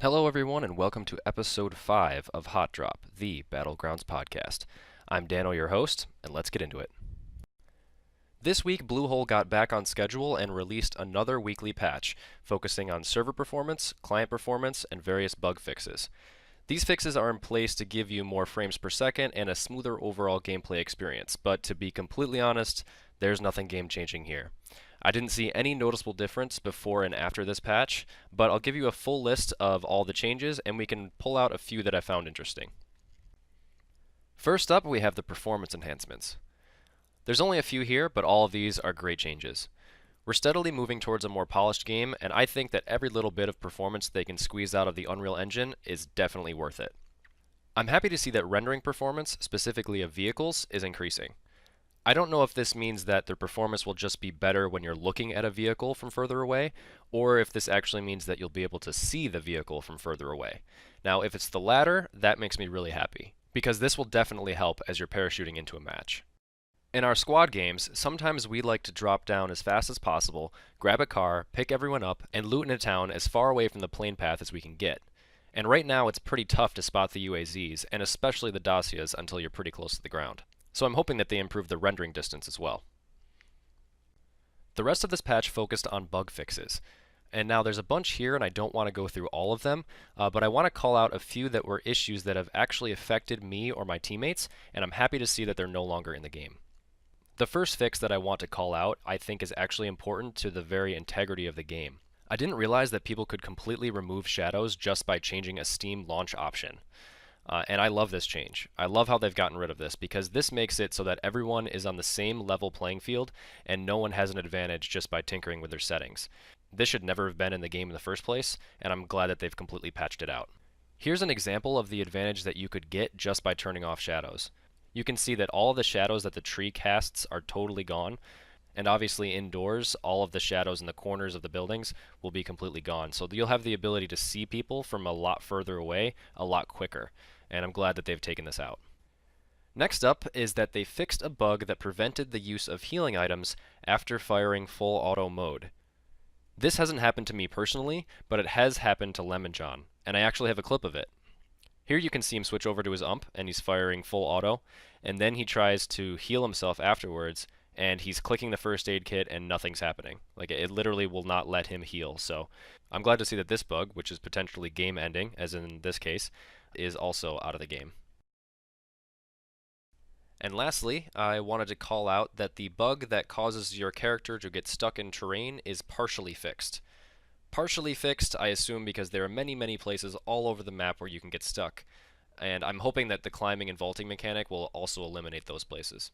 Hello, everyone, and welcome to episode 5 of Hot Drop, the Battlegrounds podcast. I'm Dano, your host, and let's get into it. This week, Bluehole got back on schedule and released another weekly patch, focusing on server performance, client performance, and various bug fixes. These fixes are in place to give you more frames per second and a smoother overall gameplay experience, but to be completely honest, there's nothing game-changing here. I didn't see any noticeable difference before and after this patch, but I'll give you a full list of all the changes and we can pull out a few that I found interesting. First up, we have the performance enhancements. There's only a few here, but all of these are great changes. We're steadily moving towards a more polished game, and I think that every little bit of performance they can squeeze out of the Unreal Engine is definitely worth it. I'm happy to see that rendering performance, specifically of vehicles, is increasing. I don't know if this means that their performance will just be better when you're looking at a vehicle from further away, or if this actually means that you'll be able to see the vehicle from further away. Now, if it's the latter, that makes me really happy, because this will definitely help as you're parachuting into a match. In our squad games, sometimes we like to drop down as fast as possible, grab a car, pick everyone up, and loot in a town as far away from the plane path as we can get. And right now it's pretty tough to spot the UAZs, and especially the Dacias until you're pretty close to the ground. So I'm hoping that they improve the rendering distance as well. The rest of this patch focused on bug fixes. And now there's a bunch here and I don't want to go through all of them, but I want to call out a few that were issues that have actually affected me or my teammates, and I'm happy to see that they're no longer in the game. The first fix that I want to call out I think is actually important to the very integrity of the game. I didn't realize that people could completely remove shadows just by changing a Steam launch option. And I love this change. I love how they've gotten rid of this because this makes it so that everyone is on the same level playing field and no one has an advantage just by tinkering with their settings. This should never have been in the game in the first place, and I'm glad that they've completely patched it out. Here's an example of the advantage that you could get just by turning off shadows. You can see that all of the shadows that the tree casts are totally gone, and obviously indoors, all of the shadows in the corners of the buildings will be completely gone. So you'll have the ability to see people from a lot further away a lot quicker, and I'm glad that they've taken this out. Next up is that they fixed a bug that prevented the use of healing items after firing full auto mode. This hasn't happened to me personally, but it has happened to Lemon John, and I actually have a clip of it. Here you can see him switch over to his ump, and he's firing full auto, and then he tries to heal himself afterwards, and he's clicking the first aid kit and nothing's happening. Like, it literally will not let him heal. So I'm glad to see that this bug, which is potentially game ending, as in this case, is also out of the game. And lastly, I wanted to call out that the bug that causes your character to get stuck in terrain is partially fixed. Partially fixed, I assume, because there are many places all over the map where you can get stuck, and I'm hoping that the climbing and vaulting mechanic will also eliminate those places.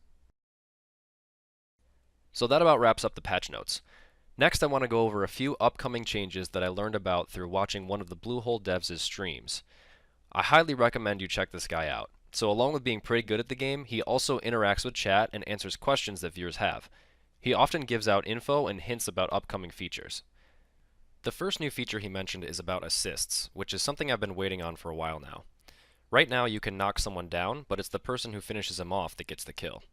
So that about wraps up the patch notes. Next, I want to go over a few upcoming changes that I learned about through watching one of the Bluehole devs' streams. I highly recommend you check this guy out. So along with being pretty good at the game, he also interacts with chat and answers questions that viewers have. He often gives out info and hints about upcoming features. The first new feature he mentioned is about assists, which is something I've been waiting on for a while now. Right now you can knock someone down, but it's the person who finishes him off that gets the kill.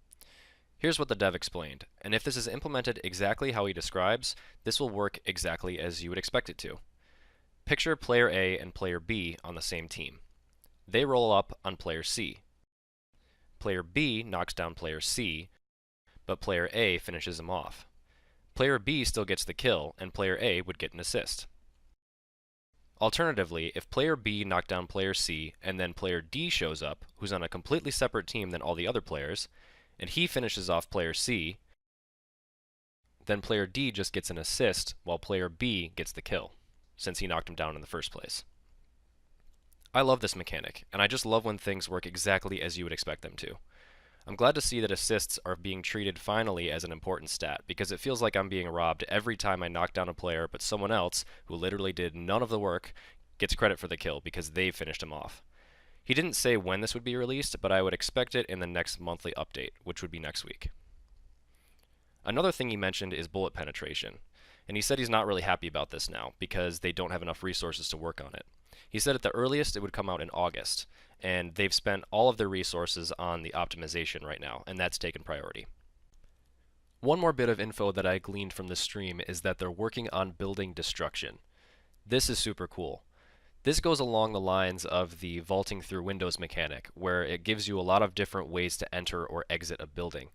Here's what the dev explained, and if this is implemented exactly how he describes, this will work exactly as you would expect it to. Picture player A and player B on the same team. They roll up on player C. Player B knocks down player C, but player A finishes him off. Player B still gets the kill, and player A would get an assist. Alternatively, if player B knocked down player C, and then player D shows up, who's on a completely separate team than all the other players, and he finishes off player C, then player D just gets an assist, while player B gets the kill, since he knocked him down in the first place. I love this mechanic, and I just love when things work exactly as you would expect them to. I'm glad to see that assists are being treated finally as an important stat, because it feels like I'm being robbed every time I knock down a player, but someone else, who literally did none of the work, gets credit for the kill because they finished him off. He didn't say when this would be released, but I would expect it in the next monthly update, which would be next week. Another thing he mentioned is bullet penetration, and he said he's not really happy about this now, because they don't have enough resources to work on it. He said at the earliest it would come out in August, and they've spent all of their resources on the optimization right now, and that's taken priority. One more bit of info that I gleaned from this stream is that they're working on building destruction. This is super cool. This goes along the lines of the vaulting through windows mechanic, where it gives you a lot of different ways to enter or exit a building.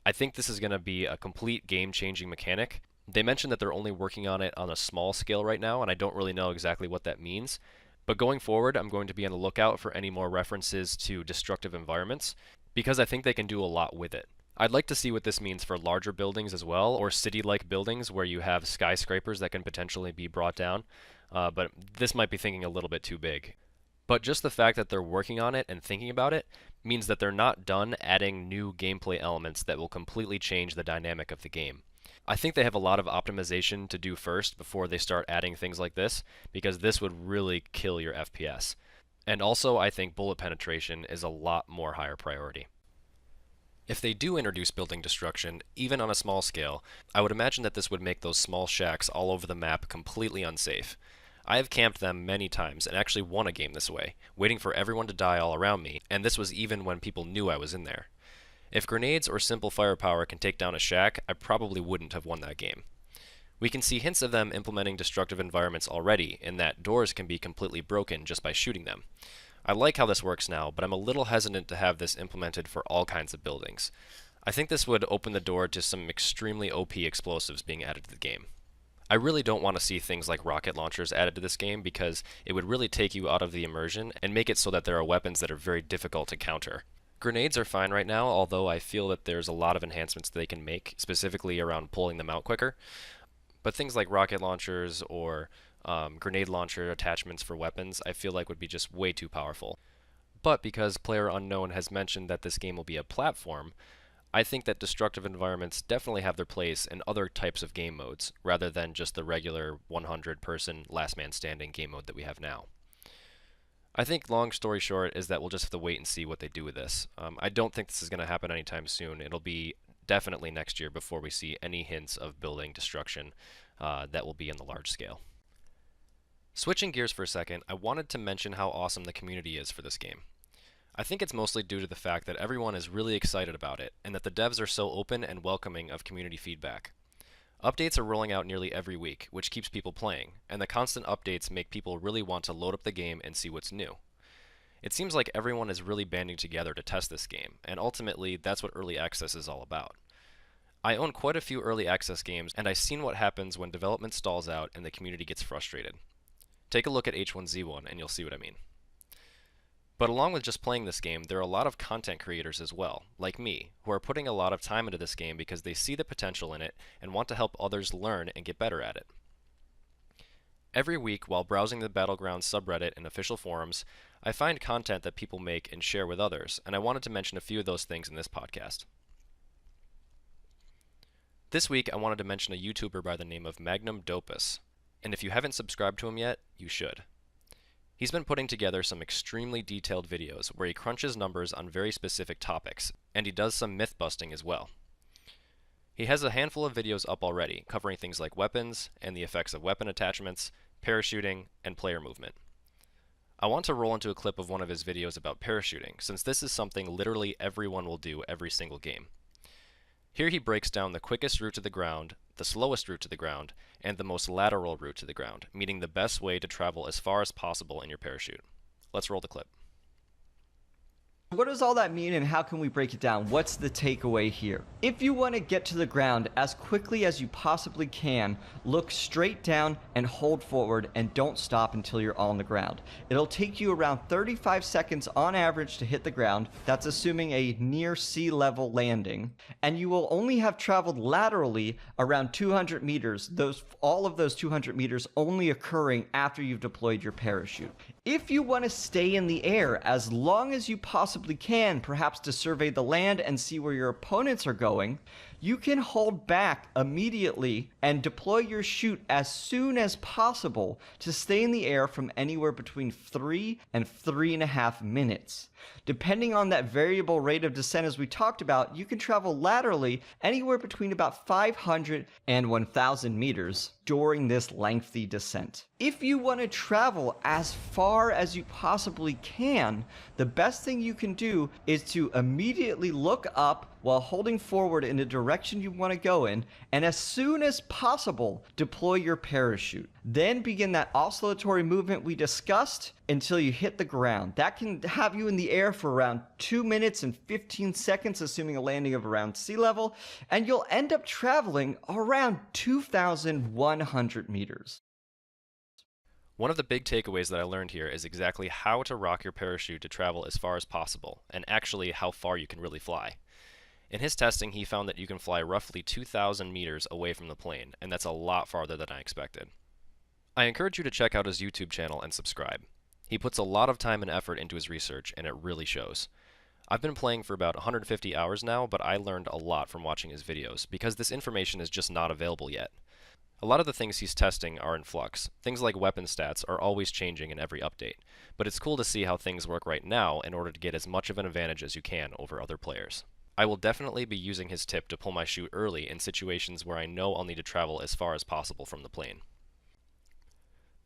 I think this is going to be a complete game-changing mechanic. They mentioned that they're only working on it on a small scale right now, and I don't really know exactly what that means. But going forward, I'm going to be on the lookout for any more references to destructive environments, because I think they can do a lot with it. I'd like to see what this means for larger buildings as well, or city-like buildings where you have skyscrapers that can potentially be brought down, but this might be thinking a little bit too big. But just the fact that they're working on it and thinking about it means that they're not done adding new gameplay elements that will completely change the dynamic of the game. I think they have a lot of optimization to do first before they start adding things like this, because this would really kill your FPS. And also, I think bullet penetration is a lot more higher priority. If they do introduce building destruction, even on a small scale, I would imagine that this would make those small shacks all over the map completely unsafe. I have camped them many times and actually won a game this way, waiting for everyone to die all around me, and this was even when people knew I was in there. If grenades or simple firepower can take down a shack, I probably wouldn't have won that game. We can see hints of them implementing destructive environments already, in that doors can be completely broken just by shooting them. I like how this works now, but I'm a little hesitant to have this implemented for all kinds of buildings. I think this would open the door to some extremely OP explosives being added to the game. I really don't want to see things like rocket launchers added to this game because it would really take you out of the immersion and make it so that there are weapons that are very difficult to counter. Grenades are fine right now, although I feel that there's a lot of enhancements they can make, specifically around pulling them out quicker. But things like rocket launchers or grenade launcher attachments for weapons, I feel like would be just way too powerful. But because PlayerUnknown has mentioned that this game will be a platform, I think that destructive environments definitely have their place in other types of game modes, rather than just the regular 100-person last man standing game mode that we have now. I think long story short is that we'll just have to wait and see what they do with this. I don't think this is going to happen anytime soon. It'll be definitely next year before we see any hints of building destruction that will be in the large scale. Switching gears for a second, I wanted to mention how awesome the community is for this game. I think it's mostly due to the fact that everyone is really excited about it, and that the devs are so open and welcoming of community feedback. Updates are rolling out nearly every week, which keeps people playing, and the constant updates make people really want to load up the game and see what's new. It seems like everyone is really banding together to test this game, and ultimately that's what early access is all about. I own quite a few early access games, and I've seen what happens when development stalls out and the community gets frustrated. Take a look at H1Z1 and you'll see what I mean. But along with just playing this game, there are a lot of content creators as well, like me, who are putting a lot of time into this game because they see the potential in it and want to help others learn and get better at it. Every week, while browsing the Battlegrounds subreddit and official forums, I find content that people make and share with others, and I wanted to mention a few of those things in this podcast. This week, I wanted to mention a YouTuber by the name of MagnumDopus, and if you haven't subscribed to him yet, you should. He's been putting together some extremely detailed videos where he crunches numbers on very specific topics, and he does some myth busting as well. He has a handful of videos up already, covering things like weapons and the effects of weapon attachments, parachuting, and player movement. I want to roll into a clip of one of his videos about parachuting, since this is something literally everyone will do every single game. Here he breaks down the quickest route to the ground, the slowest route to the ground, and the most lateral route to the ground, meaning the best way to travel as far as possible in your parachute. Let's roll the clip. What does all that mean and how can we break it down? What's the takeaway here? If you want to get to the ground as quickly as you possibly can, look straight down and hold forward and don't stop until you're on the ground. It'll take you around 35 seconds on average to hit the ground. That's assuming a near sea level landing. And you will only have traveled laterally around 200 meters, all of those 200 meters only occurring after you've deployed your parachute. If you want to stay in the air as long as you possibly can, perhaps to survey the land and see where your opponents are going, you can hold back immediately and deploy your chute as soon as possible to stay in the air from anywhere between 3 and 3.5 minutes. Depending on that variable rate of descent as we talked about, you can travel laterally anywhere between about 500 and 1,000 meters during this lengthy descent. If you want to travel as far as you possibly can, the best thing you can do is to immediately look up, while holding forward in the direction you want to go in, and as soon as possible, deploy your parachute. Then begin that oscillatory movement we discussed until you hit the ground. That can have you in the air for around 2 minutes and 15 seconds, assuming a landing of around sea level, and you'll end up traveling around 2,100 meters. One of the big takeaways that I learned here is exactly how to rock your parachute to travel as far as possible, and actually how far you can really fly. In his testing, he found that you can fly roughly 2,000 meters away from the plane, and that's a lot farther than I expected. I encourage you to check out his YouTube channel and subscribe. He puts a lot of time and effort into his research, and it really shows. I've been playing for about 150 hours now, but I learned a lot from watching his videos, because this information is just not available yet. A lot of the things he's testing are in flux. Things like weapon stats are always changing in every update, but it's cool to see how things work right now in order to get as much of an advantage as you can over other players. I will definitely be using his tip to pull my chute early in situations where I know I'll need to travel as far as possible from the plane.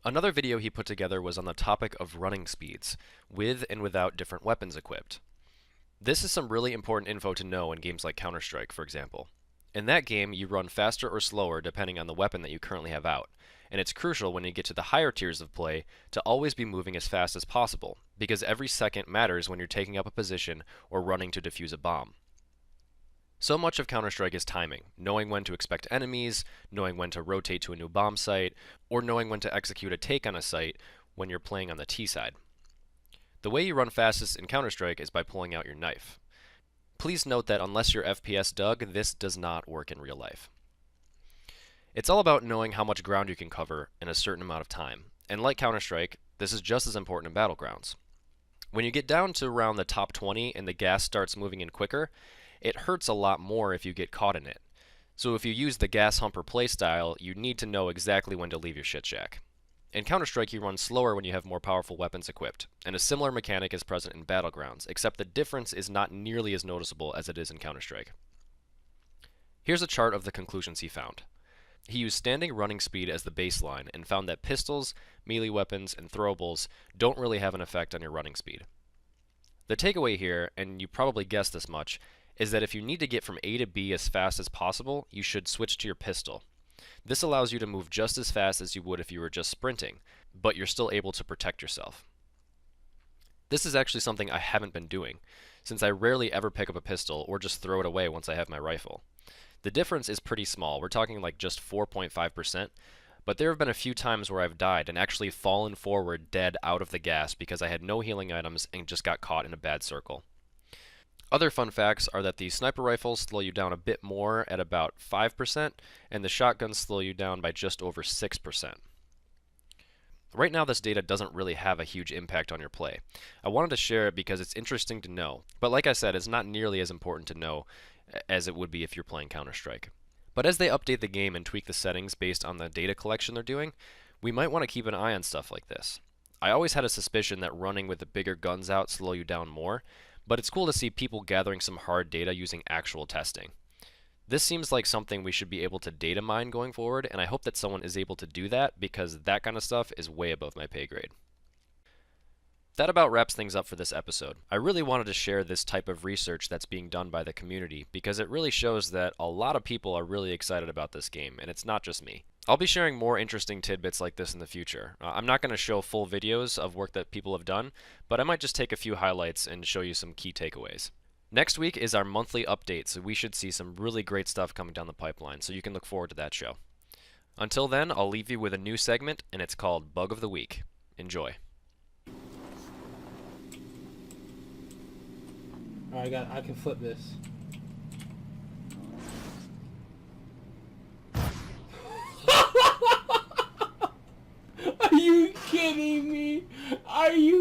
Another video he put together was on the topic of running speeds, with and without different weapons equipped. This is some really important info to know in games like Counter-Strike, for example. In that game, you run faster or slower depending on the weapon that you currently have out, and it's crucial when you get to the higher tiers of play to always be moving as fast as possible, because every second matters when you're taking up a position or running to defuse a bomb. So much of Counter-Strike is timing, knowing when to expect enemies, knowing when to rotate to a new bomb site, or knowing when to execute a take on a site when you're playing on the T side. The way you run fastest in Counter-Strike is by pulling out your knife. Please note that unless you're FPS Doug, this does not work in real life. It's all about knowing how much ground you can cover in a certain amount of time, and like Counter-Strike, this is just as important in Battlegrounds. When you get down to around the top 20 and the gas starts moving in quicker, it hurts a lot more if you get caught in it. So if you use the gas humper playstyle, you need to know exactly when to leave your shit shack. In Counter-Strike, you run slower when you have more powerful weapons equipped, and a similar mechanic is present in Battlegrounds, except the difference is not nearly as noticeable as it is in Counter-Strike. Here's a chart of the conclusions he found. He used standing running speed as the baseline and found that pistols, melee weapons, and throwables don't really have an effect on your running speed. The takeaway here, and you probably guessed this much, is that if you need to get from A to B as fast as possible, you should switch to your pistol. This allows you to move just as fast as you would if you were just sprinting, but you're still able to protect yourself. This is actually something I haven't been doing, since I rarely ever pick up a pistol or just throw it away once I have my rifle. The difference is pretty small, we're talking like just 4.5%, but there have been a few times where I've died and actually fallen forward dead out of the gas because I had no healing items and just got caught in a bad circle. Other fun facts are that the sniper rifles slow you down a bit more at about 5%, and the shotguns slow you down by just over 6%. Right now this data doesn't really have a huge impact on your play. I wanted to share it because it's interesting to know, but like I said, it's not nearly as important to know as it would be if you're playing Counter-Strike. But as they update the game and tweak the settings based on the data collection they're doing, we might want to keep an eye on stuff like this. I always had a suspicion that running with the bigger guns out slow you down more, but it's cool to see people gathering some hard data using actual testing. This seems like something we should be able to data mine going forward, and I hope that someone is able to do that because that kind of stuff is way above my pay grade. That about wraps things up for this episode. I really wanted to share this type of research that's being done by the community because it really shows that a lot of people are really excited about this game, and it's not just me. I'll be sharing more interesting tidbits like this in the future. I'm not going to show full videos of work that people have done, but I might just take a few highlights and show you some key takeaways. Next week is our monthly update, so we should see some really great stuff coming down the pipeline, so you can look forward to that show. Until then, I'll leave you with a new segment, and it's called Bug of the Week. Enjoy. Alright, I can flip this. Are you kidding me? Are you